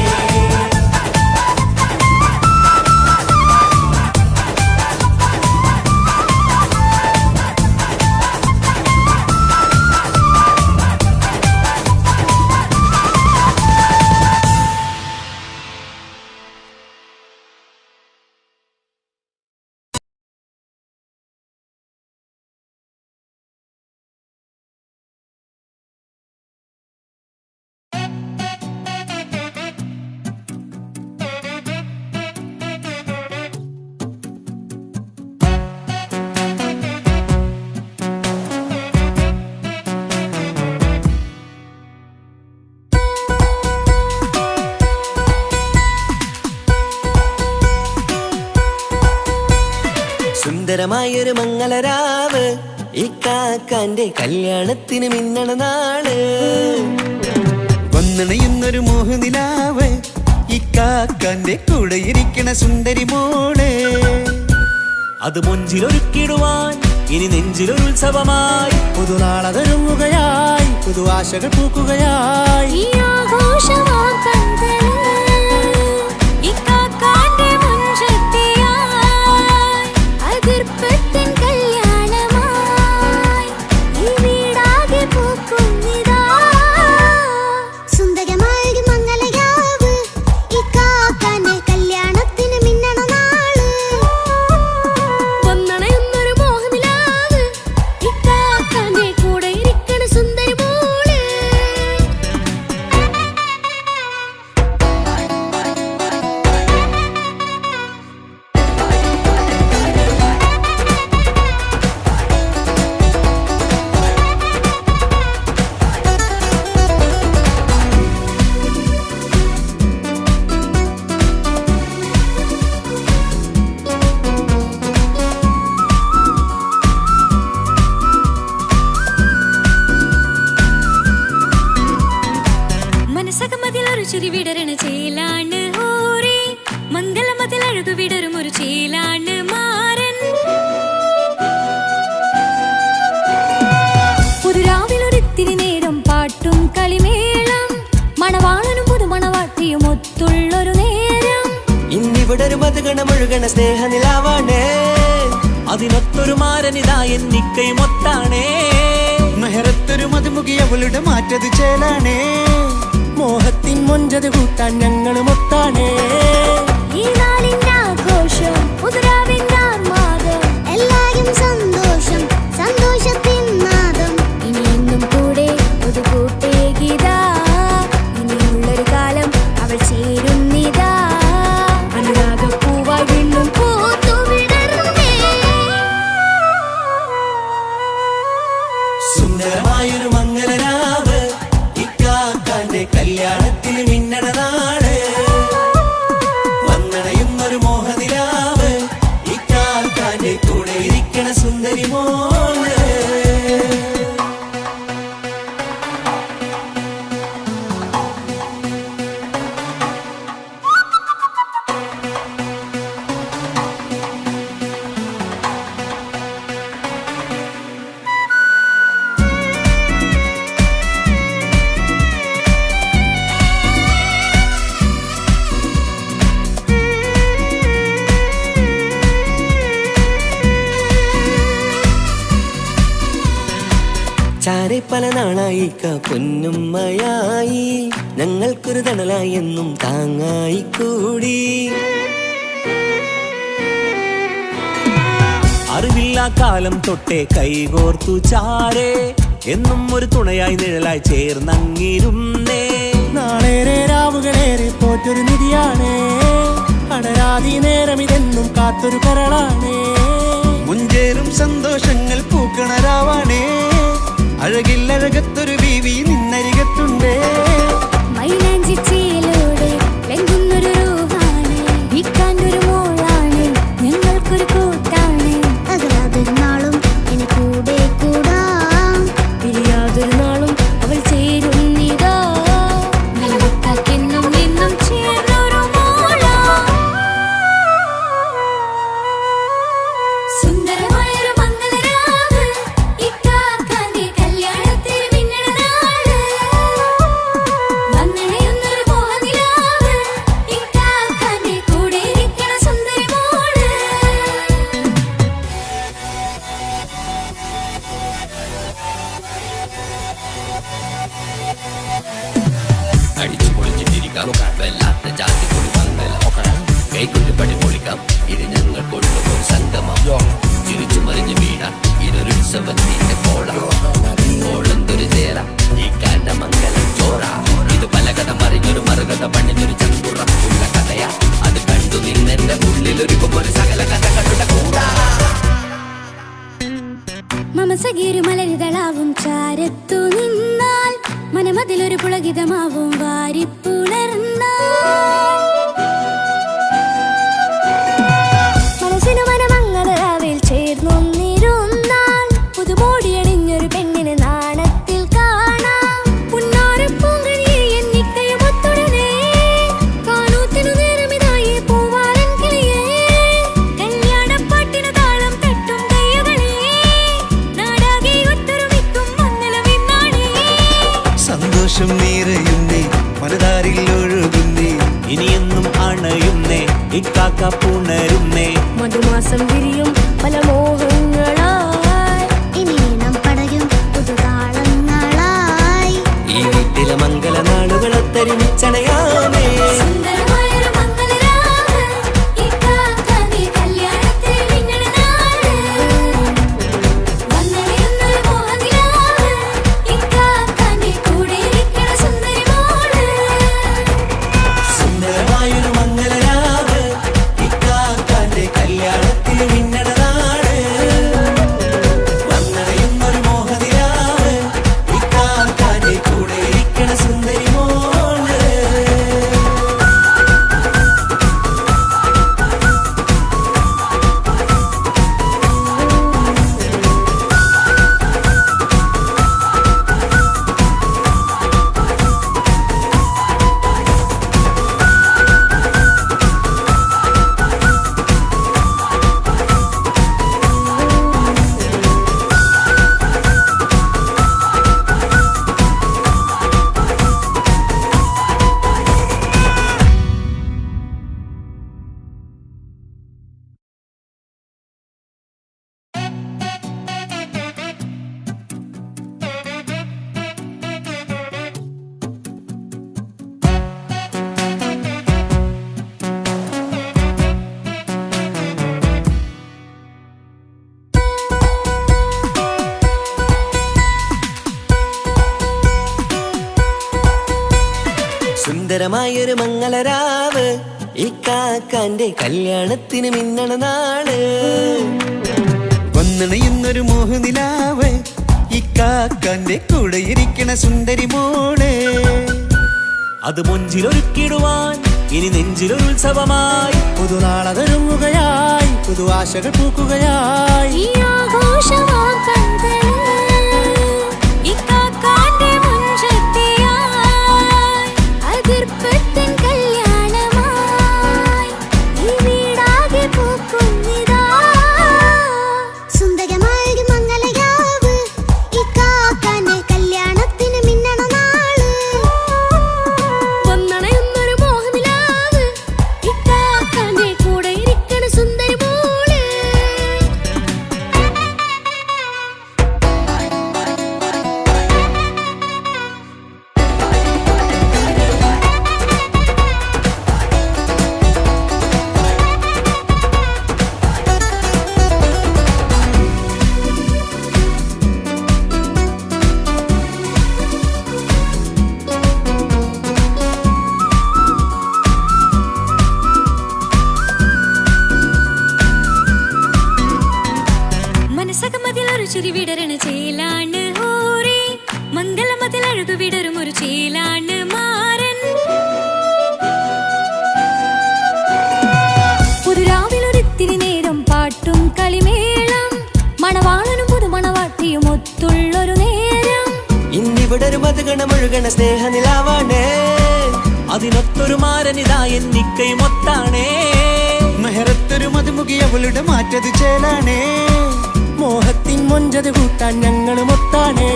സുന്ദരമായൊരു മംഗളരാവ് ഇക്കാക്കാന്റെ കല്യാണത്തിന് മിന്നണ നാള് വന്നണയുന്നൊരു മോഹനിലാവ് ഇക്കാക്കാന്റെ കൂടെ ഇരിക്കണ സുന്ദരി മോള് അത് മുഞ്ചിലൊരുക്കിടുവാൻ ഇനി നെഞ്ചിലൊരു ഉത്സവമായി പുതുനാളതൊരുങ്ങുകയായി പുതു ആശകൾ പൂക്കുകയായി ഈ ആഘോഷമാക്കന്തല് ഇക്കാക്കാന്റെ മുൻചെത്തിയായി അതിർപ്പത്തിൻ കല്യാണമായി ഈ വീടാകെ പൂക്കുന്നിതാ സുന്ദരമായ മംഗളയാവ് ഇക്കാക്കാന്റെ കല്യാണത്തിന് മിന്നണ നാള് വന്നണയുന്നൊരു മോഹനിലാവ് ഇക്കാക്കാന്റെ കൂടെ ഇരിക്കണ സുന്ദരി മോള് മുഴുകണ സ്നേഹനിലാവാണ്. അതിനൊത്തൊരു മാരനിതാ എന്നിക്കൈമൊത്താണേ. മെഹറത്തൊരു മധുമുഖി അവളുടെ മാറ്റത് ചേലാണേ. മോഹത്തിൻ മൊഞ്ചത് കൂട്ടാൻ ഞങ്ങൾ മൊത്താണേ. ഈ നാളിന്റെ ആഘോഷം പുതുരാവിന്റെ ആർമാദം എല്ലാരും സന്തോഷം സന്തോഷത്തിൻ നാദം ഇനി എന്നും കൂടെ പുതുകൂട്ടേ ഗീതാ ഇനിയുള്ളൊരു കാലം അവൾ ചേരുന്നിതാ അനുരാഗപ്പൂവായി വീണ്ടും പൂത്തുവിടരുന്നേ. സുന്ദരമായൊരു മംഗലരാവ് ഇക്കാക്കാന്റെ കല്യാണത്തിന് മിന്നണ നാട്. വന്നണയുന്നൊരു മോഹനിലാവ് ഇക്കാക്കാന്റെ കൂടെ ഇരിക്കണ സുന്ദരി മോള്. ചാരെ പല നാളായി പൊന്നുമ്മയായി ഞങ്ങൾക്കൊരു തണലായി എന്നും താങ്ങായി കൂടി. അറിവില്ലാ കാലം തൊട്ടേ കൈകോർത്തു ചാരേ എന്നും ഒരു തുണയായി നിഴലായി ചേർന്നങ്ങിരുന്നേ. നാളേറെ രാവുകളേറെ പോറ്റൊരു നിധിയാണേ. അടരാതി നേരം ഇതെന്നും കാത്തൊരു കരളാണേ. മുഞ്ചേറും സന്തോഷങ്ങൾ പൂക്കണരാവാണേ. അഴകില്ലഴകത്തൊരു ബീവി നിന്നരികത്തുണ്ടേ. മൈലാഞ്ചി ചേലോടെ ലംഘുന്നൊരു രൂപാണ് വിക്കാണ്ടൊരു മോളാണ് ഞങ്ങൾക്കൊരു കൂട്ടാണ്. അകലാതൊരു നാളും ഇനി കൂടെ കൂടാം പിരിയാതൊരു നാളും അവൾ ചേരുന്നിതാ നൽകത്താക്കെന്നും എന്നും ചേർന്നൊരു മോളാ. സുന്ദരമായൊരു മംഗലരാവ് ഇക്കാക്കാന്റെ കല്യാണത്തിന് മിന്നണ നാട്. വന്നണയുന്നൊരു മോഹനിലാവ് ഇക്കാക്കാന്റെ കൂടെ ഇരിക്കണ സുന്ദരി മോള്. അടിച്ചു പൊളിച്ചിട്ടിരിക്കാം വല്ലാത്ത ജാതി കൈകൊണ്ട് പടി പൊളിക്കാം. ഇത് ഞങ്ങൾ കൊണ്ടുപോകും സംഗമം. ചിരിച്ചു മറിഞ്ഞു വീണാം ഇതൊരു ഉത്സവത്തിന്റെ കോളന്തൊരു ചേര ഈ കാണ്ട മംഗലം ചോറ. ഇത് പല കഥ മറിഞ്ഞൊരു മറുകഥ പണിഞ്ഞൊരു ചങ്കുറപ്പുള്ള കഥയാ. അത് കണ്ടു നിന്നെന്റെ ഉള്ളിലൊരുക്കുമ്പോൾ സകല കഥകളുടെ കൂടാ. മമസഗീരു മലരിതളാവും ചാരത്തു നിന്നാൽ മനമതിലൊരു പുളകിതമാവും വാരിപ്പുണർന്നാൽ മനസ്സിനു മനമങ്ങലാവിൽ ചേർന്നൊന്നിരുന്നാൽ പുതുമോടിയണിഞ്ഞൊരു പെണ്ണിന് നാണത്തിൽ കാണാം. പുന്നാരപ്പൂങ്കണിയെ എന്നിക്കയുമൊത്തുടനെ കാനൂത്തിനു നേരമിതായി പൂവാലൻ കിളിയേ. കല്യാണപ്പാട്ടിനു താളം തട്ടും കയ്യുകളെ നാടാകെ ഒത്തൊരുമിക്കും മംഗലമിന്നാണേ. സന്തോഷം നിറയുന്നേ മനതാരിൽ ഒഴുകുന്നേ. ഇനിയെന്നും അണയുന്നേ ഇക്കാക്ക പുണരുന്നേ. മധുമാസം വിരിയും പല മോഹങ്ങളായി ഇനി നാം പടരും പുതുതാളങ്ങളായി. ഈ വീട്ടിലെ മംഗല നാളുകളൊത്തരിമിച്ചണയാമേ. സുന്ദരമായൊരു മംഗലരാവ് ഇക്കാക്കാന്റെ കല്യാണത്തിന് മിന്നണ നാട്. വന്നണയുന്നൊരു മോഹനിലാവ് ഇക്കാക്കാന്റെ കൂടെ ഇരിക്കണ സുന്ദരി മോള്. സുന്ദരമായൊരു മംഗലരാവ് ഇക്കാക്കാന്റെ കല്യാണത്തിന് മിന്നണ നാട്. സുന്ദരമായൊരു മംഗളരാവ് ഇക്കാക്കാന്റെ കല്യാണത്തിന് മിന്നണ നാള്. വന്നണയുന്നൊരു മോഹനിലാവ് ഇക്കാക്കാന്റെ കൂടെ ഇരിക്കണ സുന്ദരി മോള്. അത് മുഞ്ചിലൊരുക്കിടുവാൻ ഇനി നെഞ്ചിലൊരു ഉത്സവമായി പുതുനാളതൊരുങ്ങുകയായി പുതു ആശകൾ പൂക്കുകയായി. ഈ ആഘോഷമാം കൺകളിൽ ഇക്കാക്കാന്റെ മുൻചെത്തിയായി അതിർപ്പത്തിൻ കല്യാണമായി ഈ വീടാകെ പൂക്കുന്നിതാ. സുന്ദരമായൊരു മംഗളരാവ് ഇക്കാക്കാന്റെ കല്യാണത്തിന് മിന്നണ നാള്. വന്നണയുന്നൊരു മോഹനിലാവ് ഇക്കാക്കാന്റെ കൂടെ ഇരിക്കണ സുന്ദരി മോള്. മനസ്സകമതിലൊരു ചിരി വിടരണ ചേലാണ് ഓരേ മംഗളമതിൽ അഴകു വിടരും ഒരു ചേലാണ് മാരൻ. പുതുരാവിലൊരിത്തിരി നേരം പാട്ടും കളിമേളം മണവാളനും പുതുമണവാട്ടിയും ഒത്തുള്ളൊരു നേരം. ഇന്നിവിടെ ഒരു മധുഗണമൊഴുകണ സ്നേഹനിലാവാണേ. അതിനൊത്തൊരു മാരനിതാ എന്നിക്കയും ഒത്താണേ. മെഹറത്തൊരു മധുമുഖി അവളുടെ മാറ്റത് ചേലാണേ. മോഹത്തിൻ മൊഞ്ചത് കൂട്ടാൻ ഞങ്ങളും ഒത്താണേ.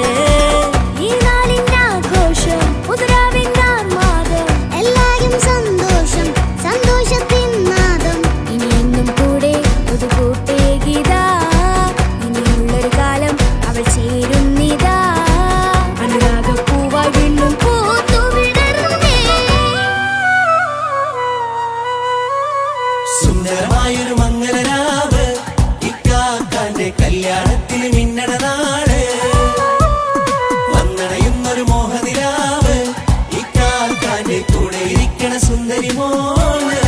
ഈ നാളിന്റെ ആഘോഷം പുതുരാവിന്റെ ആർമാദം എല്ലാരും സന്തോഷം സന്തോഷത്തിൻ നാദം. ഇനി എന്നും കൂടെ പുതുകൂട്ടേകിതാ ഇനിയുള്ളൊരു കാലം അവൾ ചേരുന്നിതാ. അനുരാഗപ്പൂവായി വീണ്ടും പൂത്തു വിടർന്നേ. സുന്ദരമായൊരു മംഗളരാവ് ഇക്കാക്കാന്റെ കല്യാണത്തിന് മിന്നണ നാള്. വന്നണയുന്നൊരു മോഹനിലാവ് ഇക്കാക്കാന്റെ കൂടെ ഇരിക്കണ സുന്ദരി മോള്.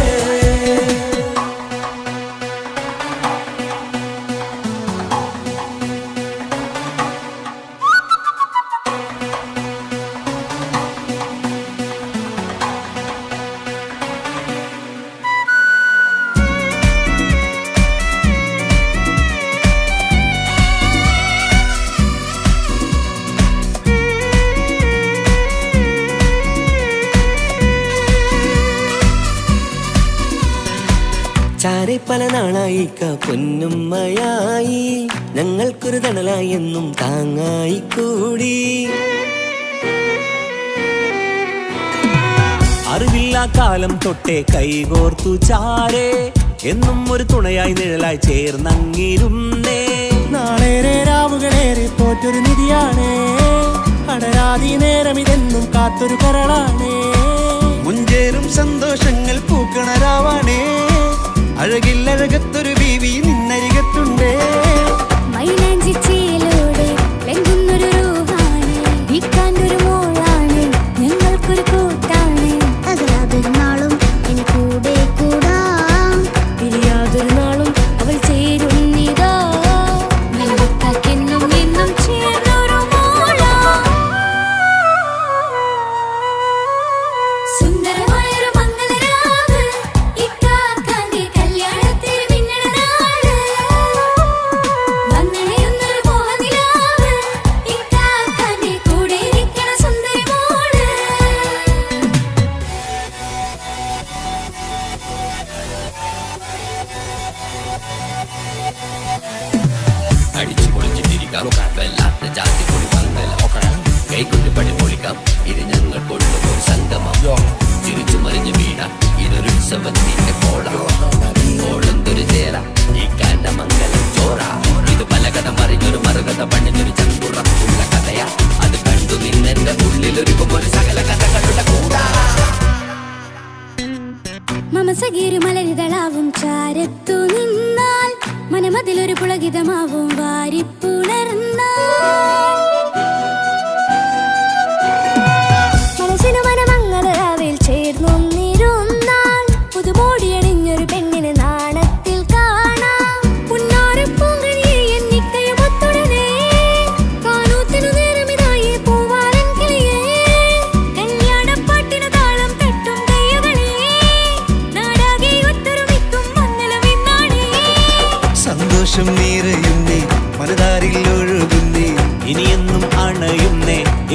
ചാരെ പല നാളായിക്ക പൊന്നുമ്മയായി ഞങ്ങൾക്കൊരു തണലായി എന്നും താങ്ങായി കൂടി. അറിവില്ലാ കാലം തൊട്ടേ കൈകോർത്തു ചാരേ എന്നും ഒരു തുണയായി നിഴലായി ചേർന്നങ്ങിരുന്നേ. നാളേറെ രാവുകളേറെ പോറ്റൊരു നിധിയാണേ. അടരാതി നേരം ഇതെന്നും കാത്തൊരു കരളാണേ. മുഞ്ചേറും സന്തോഷങ്ങൾ പൂക്കണരാവാണേ. അഴകില്ലഴകത്തൊരു ബീവി നിന്നരികത്തുണ്ടേ. മൈലാഞ്ചി ചേലോടെ ലംഘുന്നൊരു റൂഹാണ് ഇക്കാണ്ടൊരു മോളാണ് ഞങ്ങൾക്കൊരു കൂട്ടാണ്. അകലാതൊരു നാളും ഇനി കൂടെ കൂടാം പിരിയാതൊരു നാളും അവൾ ചേരുന്നിതാ. മെല്ലക്കാക്കെന്നും എന്നും ചേർന്നൊരു മോളാ. സുന്ദരമായൊരു മംഗളരാവ് ഇക്കാക്കാന്റെ കല്യാണത്തിന് മിന്നണ നാള്.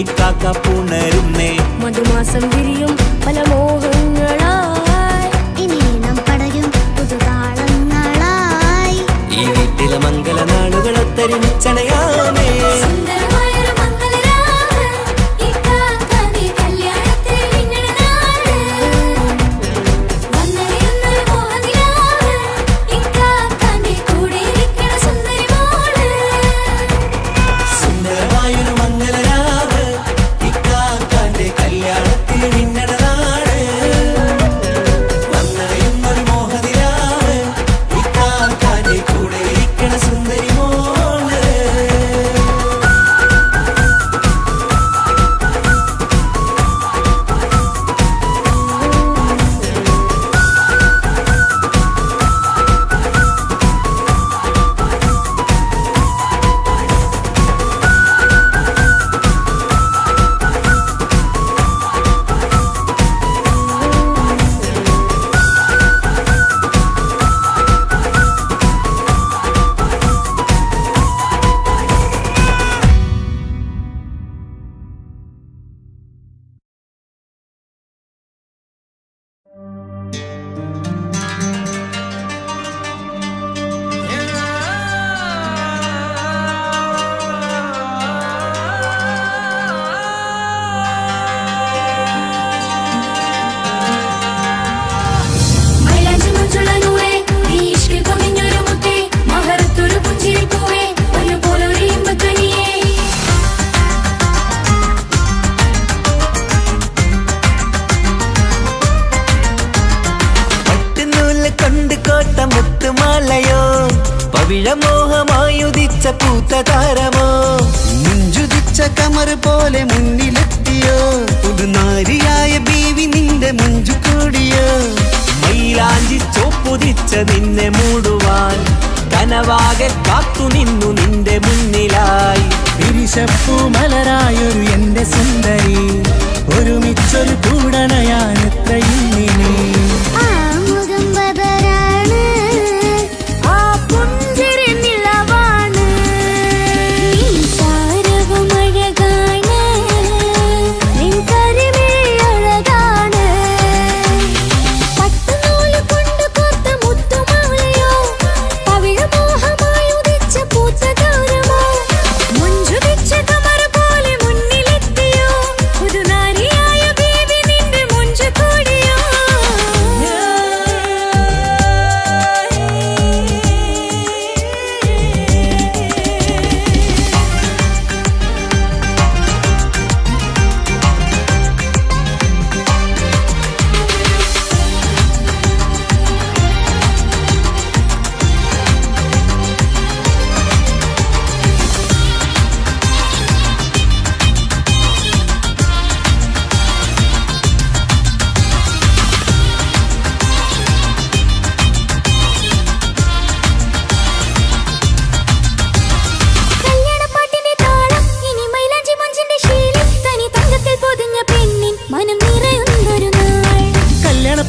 ഇക്കാക്ക പുണരുന്നേ. മധുമാസം വിരിയും പല മോഹങ്ങളായി ഇനി നാം പടരും പുതുതാളങ്ങളായി ഈ വീട്ടിലെ മംഗള നാളുകൾ ഒത്തൊരുമിച്ചണയാമേ. പവിഴമോഹമായുദിച്ച പൂത്ത താരമോ മുഞ്ചുദിച്ച കമർ പോലെ മുന്നിലെത്തിയോ പുതുനാരിയായ ബീവി നിന്റെ മുഞ്ചു കൂടിയോ മൈലാഞ്ചി ചോപ്പുദിച്ച നിന്നെ മൂടുവാൻ കനവാകെ കാത്തു നിന്നു നിന്റെ മുന്നിലായി പിരിശപ്പൂ മലരായൊരു എന്റെ സുന്ദരി ഒരുമിച്ചൊരു കൂടണയാൻ എത്രയിന്നിനി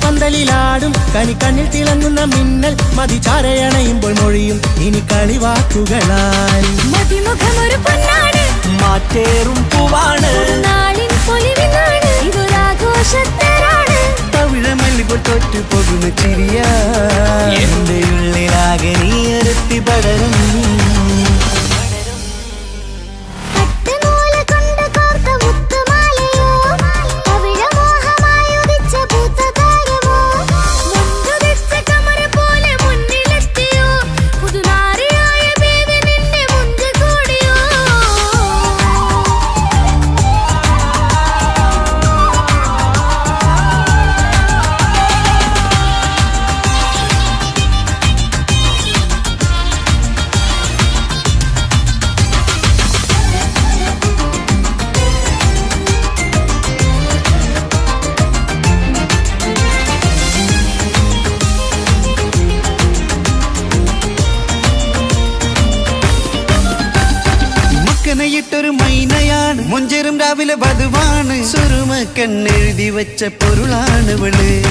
പന്തലിലാടും കനി കണ്ണിൽ തിളങ്ങുന്ന മിന്നൽ മതി ചാരയണയുമ്പോൾ മൊഴിയും ഇനി കളിവാക്കുകളാൽ മതിമുഖമൊരു പൊന്നാണ് മാറ്റേറും പൂവാണ് ഇതൊരാഘോഷത്തരാണ് പവിഴമല്ലിപ്പോൾ തോറ്റു പോകുന്ന ചിരിയ എന്റെ ഉള്ളിലാകെ നീ ഒരുത്തി പടരും ൊരു മൈനയാണ് മുഞ്ചേറും രാവിലെ വധുവാണ് സുറുമക്കണ്ണെഴുതി വെച്ച പൊരുളാണ് വിള്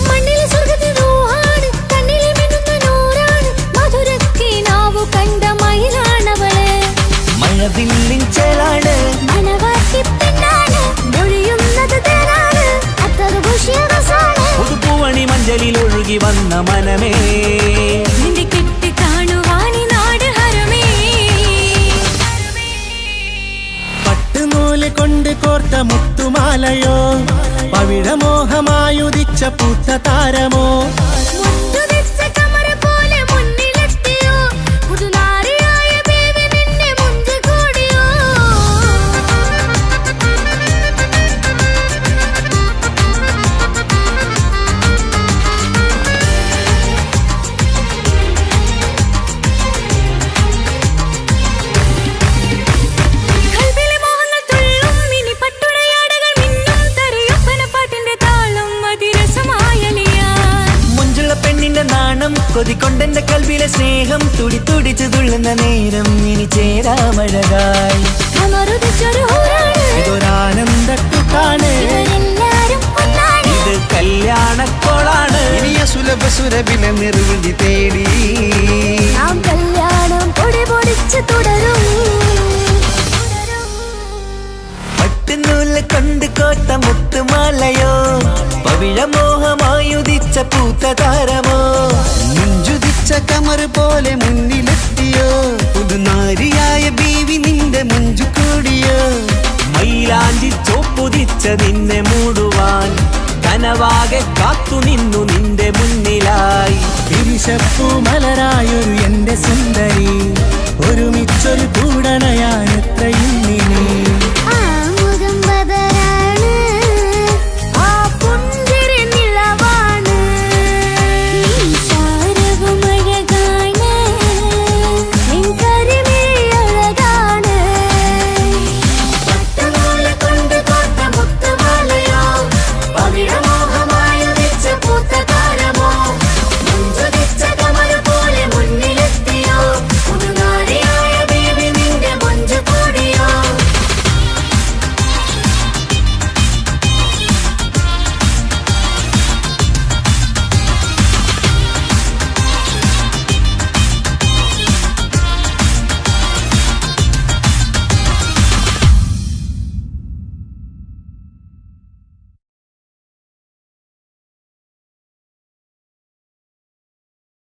മണ്ണിലെ സ്വർഗത്തിനോഹാണ് കണ്ണിലെ മിന്നുന്ന നൂറാണ് മധുരക്കിനാവു കണ്ട മയിലാണവള് മഴവില്ലിൻ ചേലാണ് മനവാക്കി ഒരുങ്ങി വന്ന മനമേ നിന്റെ കെട്ടി കാണുവാനി നാട് ഹരമേ പട്ടുനൂല് കൊണ്ട് കോർത്ത മുത്തുമാലയോ പവിഴമോഹമായുദിച്ച പൂത്ത താരമോ മുത്തുതിച്ച കമറ പോലെ മുന്നിലെത്തിയോ പുതുനാരിയായ ബേബി നിന്റെ മുഞ്ചു കൂടിയോ കൽബിലെ മോഹങ്ങൾ തുള്ളും ഇനി പട്ടുടയാടകൾ മിന്നും തരയൊപ്പന പാട്ടിന്റെ താളം അതിരസമായലിയാൻ മുഞ്ചുള്ള പെണ്ണിന്റെ നാണം കൊതിക്കൊണ്ടെന്റെ കൽവിലെ സ്നേഹം തുടി തുടിച്ചു തുള്ളുന്ന നേരം ഇനി ചേരാമഴകായി കമറുദിച്ചൊരു ഊരാണ് ഇതൊരാനന്ദക്കുട്ടാണ് ഇവരെല്ലാരും ഒന്നാണ് ഇത് കല്യാണക്കോളാണ് ഇനിയ സുലഭ സുരഭിലെ നിർവൃതി തേടി നാം കല്യാണം പൊടി പൊടിച്ച് തുടരും പട്ടുനൂല് കൊണ്ട് കോത്ത മുത്തുമാലയോ പവിഴമോഹമായുദിച്ച പൂത്ത താരമോ മുഞ്ചുദിച്ച കമർ പോലെ മുന്നിലെത്തിയോ പുതുനാരിയായ ബീവി നിന്റെ മുഞ്ചു കൂടിയോ മൈലാഞ്ചി ചോപ്പുതിച്ച നിന്നെ മൂടുവാൻ കനവാകെ കാത്തു നിന്നു നിന്റെ മുന്നിലായി തിരിശപ്പൂ മലരായൊരു എന്റെ സുന്ദരി ഒരുമിച്ചൊരു കൂടണയാൻ എത്രയും